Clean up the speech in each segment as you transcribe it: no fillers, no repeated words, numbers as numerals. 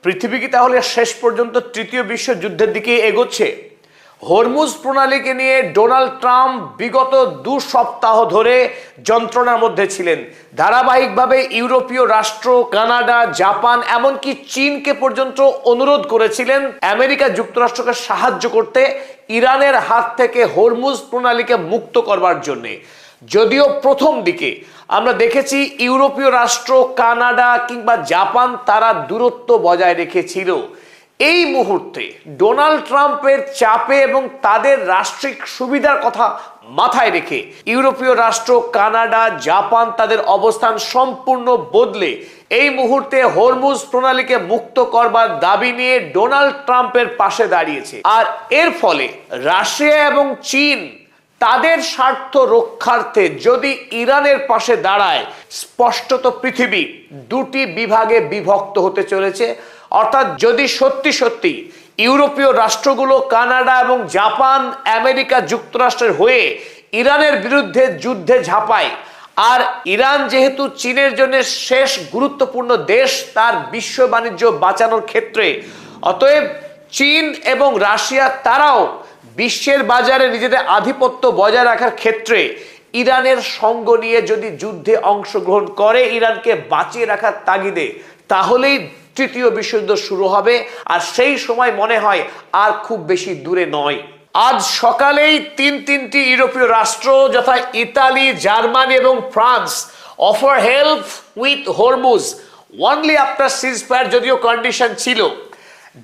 পৃথিবী কি তাহলে শেষ পর্যন্ত তৃতীয় বিশ্বযুদ্ধের দিকে এগোচ্ছে? হরমুজ প্রণালীকে নিয়ে ডোনাল্ড ট্রাম্প বিগত 2 সপ্তাহ ধরে যন্ত্রণার মধ্যে ছিলেন। ধারাবাহিকভাবে ইউরোপীয় রাষ্ট্র, কানাডা, জাপান, এমনকি চীনকে পর্যন্ত অনুরোধ করেছিলেন আমেরিকা যুক্তরাষ্ট্রকে সাহায্য করতে ইরানের হাত থেকে হরমুজ প্রণালীকে মুক্ত করবার জন্যে। যদিও প্রথম দিকে আমরা দেখেছি ইউরোপীয় রাষ্ট্র, কানাডা কিংবা জাপান তারা দূরত্ব বজায় রেখেছিল। এই মুহূর্তে ডোনাল্ড ট্রাম্পের চাপে এবং তাদের রাষ্ট্রিক সুবিধার কথা মাথায় রেখে ইউরোপীয় রাষ্ট্র, কানাডা, জাপান তাদের অবস্থান সম্পূর্ণ বদলে এই মুহূর্তে হরমুজ প্রণালীকে মুক্ত করবার দাবি নিয়ে ডোনাল্ড ট্রাম্পের পাশে দাঁড়িয়েছে। আর এর ফলে রাশিয়া এবং চীন তাদের স্বার্থ রক্ষার্থে যদি ইরানের পাশে দাঁড়ায়, স্পষ্টত পৃথিবী দুটি বিভাগে বিভক্ত হতে চলেছে। অর্থাৎ যদি সত্যি সত্যি ইউরোপীয় রাষ্ট্রগুলো, কানাডা এবং জাপান আমেরিকা যুক্তরাষ্ট্রের হয়ে ইরানের বিরুদ্ধে যুদ্ধে ঝাঁপায়, আর ইরান যেহেতু চীনের জন্য শেষ গুরুত্বপূর্ণ দেশ তার বিশ্ব বাণিজ্য বাঁচানোর ক্ষেত্রে, অতএব চীন এবং রাশিয়া তারাও বিশ্বের বাজারে নিজেদের আধিপত্য বজায় রাখার ক্ষেত্রে ইরানের সঙ্গ নিয়ে যদি যুদ্ধে অংশগ্রহণ করে ইরানকে বাঁচিয়ে রাখার তাগিদে, তাহলেই তৃতীয় বিশ্বযুদ্ধ শুরু হবে। আর সেই সময় মনে হয় আর খুব বেশি দূরে নয়। আজ সকালেই তিনটি ইউরোপীয় রাষ্ট্র যথা ইতালি, জার্মানি এবং France offer help with Hormuz only after ceasefire, যদিও কন্ডিশন ছিল।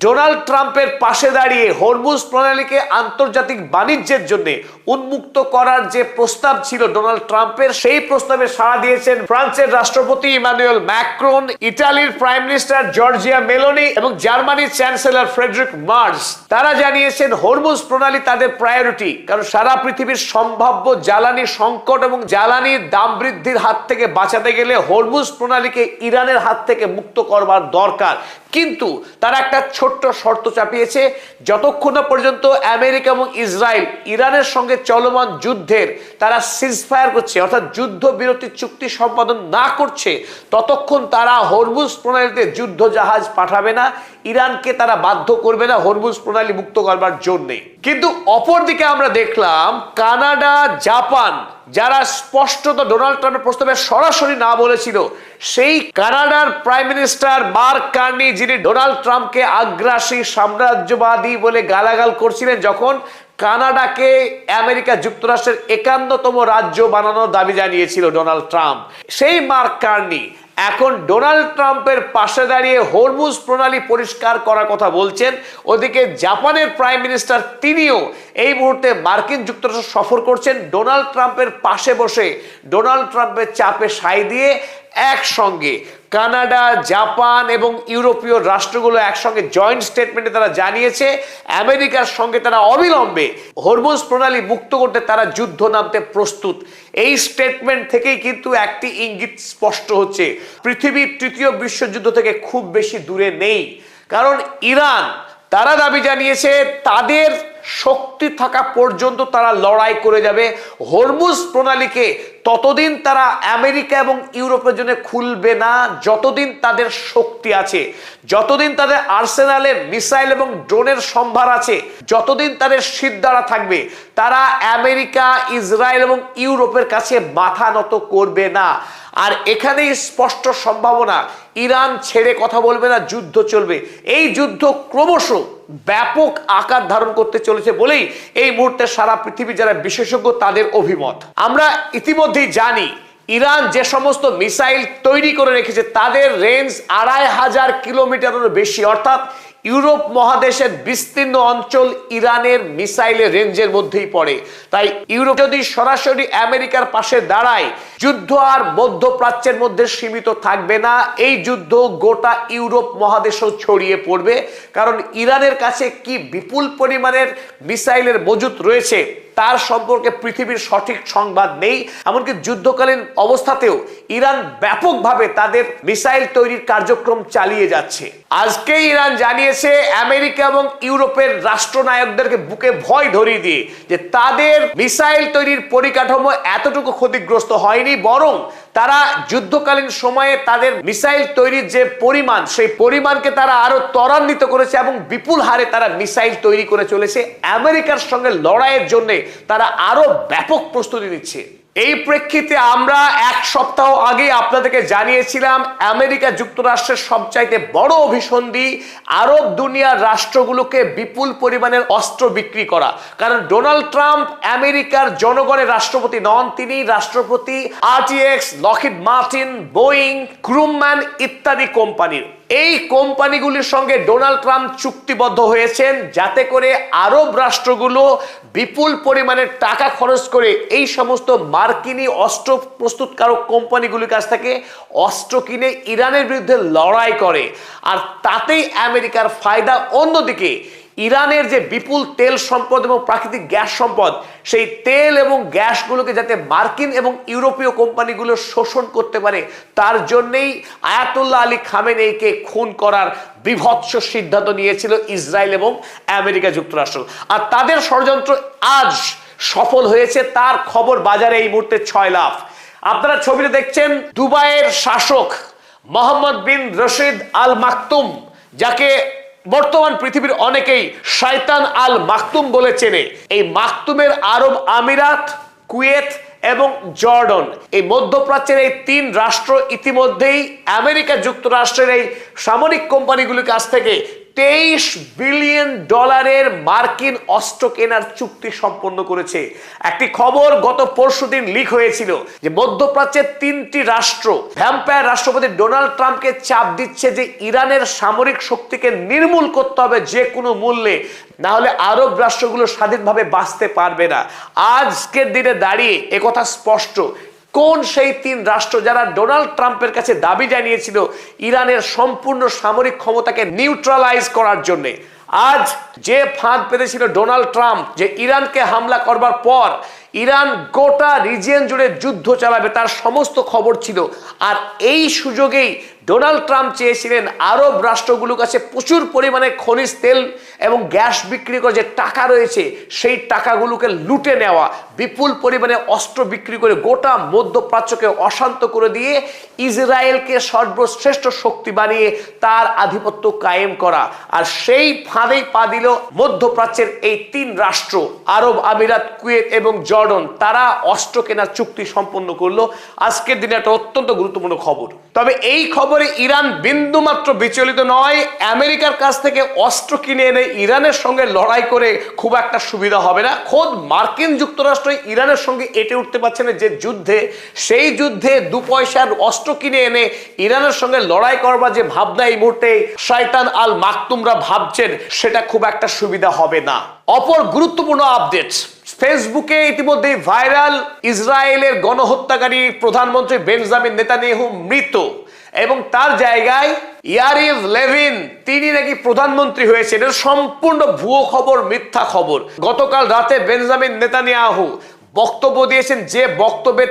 ডোনাল্ড ট্রাম্পের পাশে দাঁড়িয়ে হরমুজ প্রণালীকে আন্তর্জাতিক বাণিজ্যের জন্য উন্মুক্ত করার যে প্রস্তাব ছিল ডোনাল্ড ট্রাম্পের, সেই প্রস্তাবে সাড়া দিয়েছেন ফ্রান্সের রাষ্ট্রপতি ইমানুয়েল ম্যাক্রন, ইতালির প্রাইম মিনিস্টার জর্জিয়া মেলোনি এবং জার্মানির চ্যান্সেলর ফ্রেডরিক মার্জ। তারা জানিয়েছেন হরমুজ প্রণালী তাদের প্রায়োরিটি, কারণ সারা পৃথিবীর সম্ভাব্য জ্বালানি সংকট এবং জ্বালানির দাম বৃদ্ধির হাত থেকে বাঁচাতে গেলে হরমুজ প্রণালীকে ইরানের হাত থেকে মুক্ত করবার দরকার। কিন্তু তারা একটা ছোট্ট শর্ত চাপিয়েছে, যতক্ষণ না পর্যন্ত আমেরিকা এবং ইসরায়েল ইরানের সঙ্গে চলমান যুদ্ধের তারা সিজফায়ার করছে, অর্থাৎ যুদ্ধ বিরতি চুক্তি সম্পাদন না করছে, ততক্ষণ তারা হরমুজ প্রণালীতে যুদ্ধ জাহাজ পাঠাবে না, ইরানকে তারা বাধ্য করবে না হরমুজ প্রণালী মুক্ত করবার জন্যে। কিন্তু অপরদিকে আমরা দেখলাম কানাডা, জাপান যারা স্পষ্টত ডোনাল্ড ট্রাম্পের প্রস্তাবে সরাসরি না বলেছিল, সেই কানাডার প্রাইম মিনিস্টার মার্ক কার্নি, যিনি ডোনাল্ড ট্রাম্পকে আগ্রাসী সাম্রাজ্যবাদী বলে গালাগাল করছিলেন যখন কানাডাকে আমেরিকা যুক্তরাষ্ট্রের 51তম রাজ্য বানানোর দাবি জানিয়েছিল ডোনাল্ড ট্রাম্প, সেই মার্ক কার্নি এখন ডোনাল্ড ট্রাম্পের পাশে দাঁড়িয়ে হরমুজ প্রণালী পরিষ্কার করার কথা বলছেন। ওদিকে জাপানের প্রাইম মিনিস্টার তিনিও এই মুহূর্তে মার্কিন যুক্তরাষ্ট্র সফর করছেন, ডোনাল্ড ট্রাম্পের পাশে বসে ডোনাল্ড ট্রাম্পের চাপে সায় দিয়ে একসঙ্গে কানাডা, জাপান এবং ইউরোপীয় রাষ্ট্রগুলো একসঙ্গে জয়েন্ট স্টেটমেন্টে তারা জানিয়েছে আমেরিকার সঙ্গে তারা অবিলম্বে হরমুজ প্রণালী মুক্ত করতে তারা যুদ্ধ নামতে প্রস্তুত। এই স্টেটমেন্ট থেকেই কিন্তু একটি ইঙ্গিত স্পষ্ট হচ্ছে, পৃথিবীর তৃতীয় বিশ্বযুদ্ধ থেকে খুব বেশি দূরে নেই। কারণ ইরান তারা দাবি জানিয়েছে তাদের শক্তি থাকা পর্যন্ত তারা লড়াই করে যাবে, হরমুজ প্রণালীকে ততদিন তারা আমেরিকা এবং ইউরোপের জন্য খুলবে না যতদিন তাদের শক্তি আছে, যতদিন তাদের আর্সেনালে মিসাইল এবং ড্রোনের সম্ভার আছে, যতদিন তাদের সিদ্ধারা থাকবে, তারা আমেরিকা, ইসরায়েল এবং ইউরোপের কাছে মাথা নত করবে না। আর এখানেই স্পষ্ট সম্ভাবনা ইরান ছেড়ে কথা বলবে না, যুদ্ধ চলবে। এই যুদ্ধ ক্রমশ ব্যাপক আকার ধারণ করতে চলেছে বলেই এই মুহূর্তে সারা পৃথিবী যারা বিশেষজ্ঞ তাদের অভিমত। আমরা ইতিমধ্যেই জানি ইরান যে সমস্ত মিসাইল তৈরি করে রেখেছে তাদের রেঞ্জ 2500 কিলোমিটারেরও বেশি, অর্থাৎ ইউরোপ মহাদেশের বিস্তীর্ণ অঞ্চল ইরানের মিসাইলের রেঞ্জের মধ্যেই পড়ে। তাই ইউরোপ যদি সরাসরি আমেরিকার পাশে দাঁড়ায়, যুদ্ধ আর মধ্যপ্রাচ্যের মধ্যে সীমিত থাকবে না, এই যুদ্ধ গোটা ইউরোপ মহাদেশেও ছড়িয়ে পড়বে। কারণ ইরানের কাছে কি বিপুল পরিমাণের মিসাইলের মজুত রয়েছে তার সম্পর্কে পৃথিবীর সঠিক সংবাদ নেই। এমনকি যুদ্ধকালীন অবস্থাতেও ইরান ব্যাপকভাবে তাদের মিসাইল তৈরির কার্যক্রম চালিয়ে যাচ্ছে। আজকে ইরান জানিয়েছে আমেরিকা এবং ইউরোপের রাষ্ট্রনায়কদেরকে বুকে ভয় ধরিয়ে দিয়ে যে তাদের মিসাইল তৈরির পরিকাঠামো এতটুকু ক্ষতিগ্রস্ত হয়নি, বরং তারা যুদ্ধকালীন সময়ে তাদের মিসাইল তৈরির যে পরিমাণ, সেই পরিমাণকে তারা আরো ত্বরান্বিত করেছে এবং বিপুল হারে তারা মিসাইল তৈরি করে চলেছে। আমেরিকার সঙ্গে লড়াইয়ের জন্য তারা আরো ব্যাপক প্রস্তুতি নিচ্ছে। এই প্রেক্ষিতে আমরা এক সপ্তাহ আগে আপনাদেরকে জানিয়েছিলাম আমেরিকা যুক্তরাষ্ট্রের সবচাইতে বড় অভিসন্ধি আরব দুনিয়ার রাষ্ট্রগুলোকে বিপুল পরিমাণের অস্ত্র বিক্রি করা। কারণ ডোনাল্ড ট্রাম্প আমেরিকার জনগণের রাষ্ট্রপতি নন, তিনি রাষ্ট্রপতি আরটিএক্স, লকহিড মার্টিন, বোয়িং, গ্রুমম্যান ইত্যাদি কোম্পানির। এই কোম্পানিগুলির সঙ্গে ডোনাল্ড ট্রাম্প চুক্তিবদ্ধ হয়েছেন যাতে করে আরব রাষ্ট্রগুলো বিপুল পরিমাণের টাকা খরচ করে এই সমস্ত মার্কিনী অস্ত্র প্রস্তুতকারক কোম্পানিগুলির কাছ থেকে অস্ত্র কিনে ইরানের বিরুদ্ধে লড়াই করে, আর তাতেই আমেরিকার ফায়দা। অন্যদিকে ইরানের যে বিপুল তেল সম্পদ এবং প্রাকৃতিক গ্যাস সম্পদ, সেই তেল এবং গ্যাসগুলোকে যাতে মার্কিন এবং ইউরোপীয় কোম্পানিগুলো শোষণ করতে পারে, তার জন্যই আয়াতুল্লাহ আলী খামেনেইকে খুন করার বিভৎস সিদ্ধান্ত নিয়েছিল ইসরায়েল এবং আমেরিকা যুক্তরাষ্ট্র। আর তাদের ষড়যন্ত্র আজ সফল হয়েছে, তার খবর বাজারে এই মুহূর্তে 6 লাখ। আপনারা ছবিতে দেখছেন দুবাইয়ের শাসক মোহাম্মদ বিন রশিদ আল মাকতুম, যাকে বর্তমান পৃথিবীর অনেকেই শয়তান আল মাকতুম বলে চেনে। এই মাকতুমের আরব আমিরাত, কুয়েত এবং জর্ডন, এই মধ্যপ্রাচ্যের এই 3 রাষ্ট্র ইতিমধ্যেই আমেরিকা যুক্তরাষ্ট্রের এই সামরিক কোম্পানিগুলির কাছ থেকে $23 বিলিয়ন মার্কিন অস্ত্র কেনার চুক্তি সম্পন্ন করেছে। একটি খবর গত পরশুদিন লিক হয়েছিল যে মধ্যপ্রাচ্যের 3টি রাষ্ট্র ভ্যাম্পায়ার রাষ্ট্রপতি ডোনাল্ড ট্রাম্পকে চাপ দিচ্ছে যে ইরানের সামরিক শক্তিকে নির্মূল করতে হবে যে কোনো মূল্যে, না হলে আরব রাষ্ট্রগুলো স্বাধীনভাবে বাঁচতে পারবে না। আজকের দিনে দাঁড়িয়ে একথা স্পষ্ট। কোন সেই 3 রাষ্ট্র যারা ডোনাল্ড ট্রাম্পের কাছে দাবি জানিয়েছিল ইরানের সম্পূর্ণ সামরিক ক্ষমতাকে নিউট্রালাইজ করার জন্য? আজ যে ফাঁদ পেতেছিল ডোনাল্ড ট্রাম্প যে ইরানকে হামলা করবার পর ইরান গোটা রিজিয়ন জুড়ে যুদ্ধ চালাবে, তার সমস্ত খবর ছিল। আর এই সুযোগেই ডোনাল্ড ট্রাম্প চেয়েছিলেন আরব রাষ্ট্রগুলোর কাছে প্রচুর পরিমাণে খনিজ তেল এবং গ্যাস বিক্রি করে যে টাকা রয়েছে, সেই টাকাগুলোকে লুটে নেওয়া, বিপুল পরিমাণে অস্ত্র বিক্রি করে গোটা মধ্যপ্রাচ্যকে অশান্ত করে দিয়ে ইসরায়েলকে সর্বশ্রেষ্ঠ শক্তি বানিয়ে তার আধিপত্য কায়েম করা। আর সেই ফাঁদেই পা দিল মধ্যপ্রাচ্যের এই 3 রাষ্ট্র, আরব আমিরাত, কুয়েত এবং জর্ডন। তারা অস্ত্র কেনার চুক্তি সম্পন্ন করলো। আজকের দিনে একটা অত্যন্ত গুরুত্বপূর্ণ খবর। তবে এই খবরে ইরান বিন্দুমাত্র বিচলিত নয়। আমেরিকার কাছ থেকে অস্ত্র কিনে এনে ইরানের সঙ্গে লড়াই করে খুব একটা সুবিধা হবে না। খোদ মার্কিন যুক্তরাষ্ট্র ইরানের সঙ্গে এটে উঠতে পারছে না যে যুদ্ধে, সেই যুদ্ধে 2 পয়সার অস্ত্র কিনে এনে ইরানের সঙ্গে লড়াই করবার যে ভাবনা এই মুহূর্তে শয়তান আল মাকতুমরা ভাবছেন, সেটা খুব একটা সুবিধা হবে না। অপর গুরুত্বপূর্ণ আপডেট, ফেসবুকে ইতিমধ্যে ভাইরাল ইসরায়েলের গণহত্যাকারী প্রধানমন্ত্রী বেঞ্জামিন নেতানিয়াহু মৃত এবং তার জায়গায় ইয়ারিভ লেভিন তিনি নাকি প্রধানমন্ত্রী হয়েছে। এটা সম্পূর্ণ ভুয়ো খবর, মিথ্যা খবর। গতকাল রাতে বেঞ্জামিন নেতানিয়াহু বক্তব্য দিয়েছেন, যে বক্তব্যের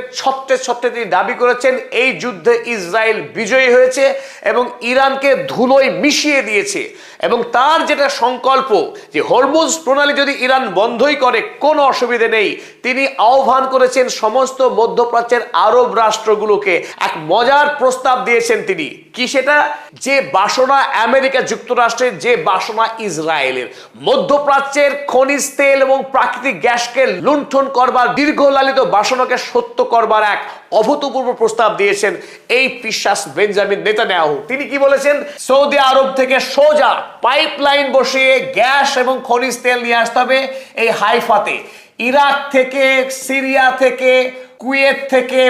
ছত্রে তিনি দাবি করেছেন এই যুদ্ধে ইসরায়েল বিজয়ী হয়েছে এবং ইরানকে ধুলোয় মিশিয়ে দিয়েছে। এবং তার যেটা সংকল্প যে হরমুজ প্রণালী যদি ইরান বন্ধই করে কোনো অসুবিধে নেই, তিনি আহ্বান করেছেন সমস্ত মধ্যপ্রাচ্যের আরব রাষ্ট্রগুলোকে। এক মজার প্রস্তাব দিয়েছেন তিনি, কি সেটা? যে বাসনা আমেরিকা যুক্তরাষ্ট্রের, যে বাসনা ইসরায়েলের, মধ্যপ্রাচ্যের খনিজ তেল এবং প্রাকৃতিক গ্যাসকে লুণ্ঠন করবার দীর্ঘলালিত বাসনাকে সত্য করবার এক অভূতপূর্ব প্রস্তাব দিয়েছেন এই পিশাচ বেঞ্জামিন নেতানিয়াহু। তিনি কি বলেছেন? সৌদি আরব থেকে সোজা পাইপলাইন বসিয়ে গ্যাস এবং খনিজ তেল নিয়ে আসতে হবে এই হাইফাতে। ইরাক থেকে, সিরিয়া থেকে, কুয়েত থেকে,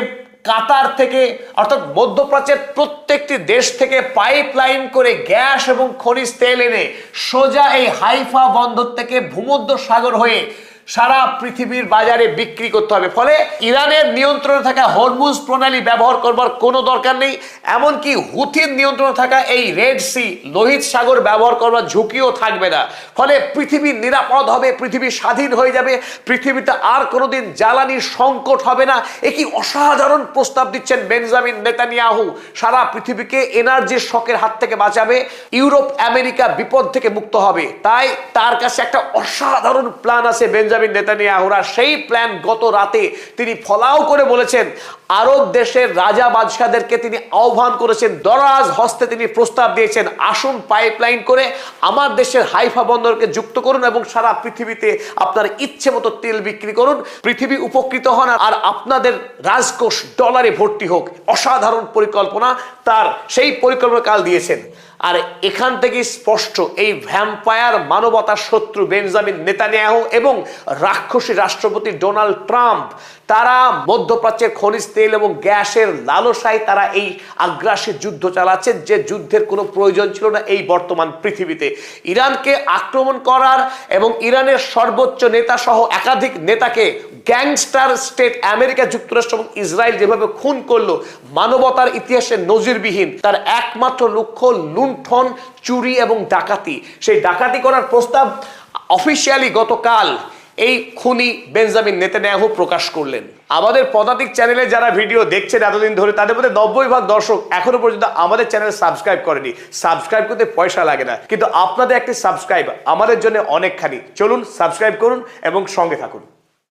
কাতার থেকে, অর্থাৎ মধ্যপ্রাচ্যের প্রত্যেকটি দেশ থেকে পাইপলাইন করে গ্যাস এবং খনিজ তেল এনে সোজা এই হাইফা বন্দর থেকে ভূমধ্য সাগর হয়ে সারা পৃথিবীর বাজারে বিক্রি করতে হবে। ফলে ইরানের নিয়ন্ত্রণে থাকা হরমুজ প্রণালী ব্যবহার করবার কোনো দরকার নেই, এমনকি হুথির নিয়ন্ত্রণে থাকা এই রেড সি লোহিত সাগর ব্যবহার করবার ঝুঁকিও থাকবে না। ফলে পৃথিবী নিরাপদ হবে, পৃথিবী স্বাধীন হয়ে যাবে, পৃথিবীতে আর কোনোদিন জ্বালানির সংকট হবে না। একই অসাধারণ প্রস্তাব দিচ্ছেন বেঞ্জামিন নেতানিয়াহু। সারা পৃথিবীকে এনার্জির শকের হাত থেকে বাঁচাবে, ইউরোপ আমেরিকা বিপদ থেকে মুক্ত হবে। তাই তার কাছে একটা অসাধারণ প্ল্যান আছে বেঞ্জামিন নেতানিয়াহুর। আর সেই প্ল্যান গত রাতে তিনি ফলাও করে বলেছেন, আরব দেশের রাজা বাদশাদেরকে তিনি আহ্বান করেছেন, দরাজ হস্তে তিনি প্রস্তাব দিয়েছেন, আসুন পাইপলাইন করে আমার দেশের হাইফা বন্দরকে যুক্ত করুন এবং সারা পৃথিবীতে আপনার ইচ্ছে মতো তেল বিক্রি করুন, পৃথিবী উপকৃত হন আর আপনাদের রাজকোষ ডলারে ভর্তি হোক। অসাধারণ পরিকল্পনা, তার সেই পরিকল্পনা কাল দিয়েছেন। আর এখান থেকে স্পষ্ট এই ভ্যাম্পায়ার মানবতার শত্রু বেঞ্জামিন নেতানিয়াহু এবং রাক্ষসী রাষ্ট্রপতি ডোনাল্ড ট্রাম্প, তারা মধ্যপ্রাচ্যের খনিজ তেল এবং গ্যাসের লালসায় তারা এই আগ্রাসী যুদ্ধ চালাচ্ছেন, যে যুদ্ধের কোনো প্রয়োজন ছিল না এই বর্তমান পৃথিবীতে। ইরানকে আক্রমণ করার এবং ইরানের সর্বোচ্চ নেতা সহ একাধিক নেতাকে গ্যাংস্টার স্টেট আমেরিকা যুক্তরাষ্ট্র এবং ইসরায়েল যেভাবে খুন করলো, মানবতার ইতিহাসে নজিরবিহীন। তার একমাত্র লক্ষ্য লুণ্ঠন, চুরি এবং ডাকাতি। সেই ডাকাতি করার প্রস্তাব অফিসিয়ালি গতকাল এই খুনি বেঞ্জামিন নেতানিয়াহু প্রকাশ করলেন। আমাদের পদাতিক চ্যানেলে যারা ভিডিও দেখছেন এতদিন ধরে, তাদের মধ্যে 90% দর্শক এখনো পর্যন্ত আমাদের চ্যানেল সাবস্ক্রাইব করেনি। সাবস্ক্রাইব করতে পয়সা লাগে না, কিন্তু আপনাদের একটি সাবস্ক্রাইব আমাদের জন্য অনেকখানি। চলুন সাবস্ক্রাইব করুন এবং সঙ্গে থাকুন।